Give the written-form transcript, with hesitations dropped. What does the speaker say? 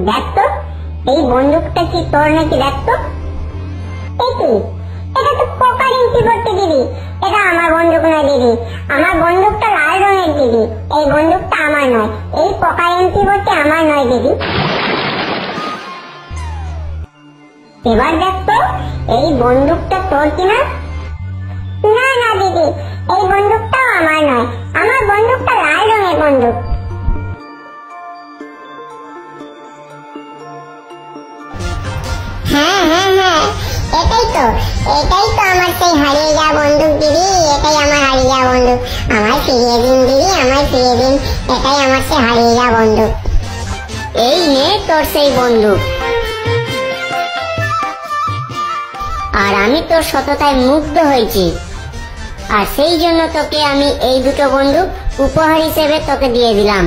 দেখ তো এই বন্দুকটা কি তোর নাকি? দেখ তো। কি এটা তো পোকার ইঞ্চিবর্তী দিদি, এটা আমার বন্দুক নয় দিদি, আমার বন্দুকটা লাল রঙের দিদি, এই বন্দুকটা আমার নয়, এই পোকার ইঞ্চিবর্তী আমার নয় দিদি। এবার দেখ তো এই বন্দুকটা তোর কিনা? না না দিদি, এই বন্দুকটাও আমার নয়, আমার বন্দুকটা লাল রঙের বন্দুক। হ্যাঁ হ্যাঁ হ্যাঁ, এটাই তো আমার সেই হারিয়ে যাওয়া বন্দুক দিদি, এটাই আমার হারিয়ে যাওয়া বন্দুক, আমায় ফিরিয়ে দিন দিদি, আমায় ফিরিয়ে দিন, এটাই আমার সেই হারিয়ে যাওয়া বন্দুক। এই নে তোর সেই বন্দুক, আর আমি তোর সততায় মুগ্ধ হয়েছি, আর সেই জন্য তোকে আমি এই দুটো বন্দুক উপহার হিসেবে তোকে দিয়ে দিলাম।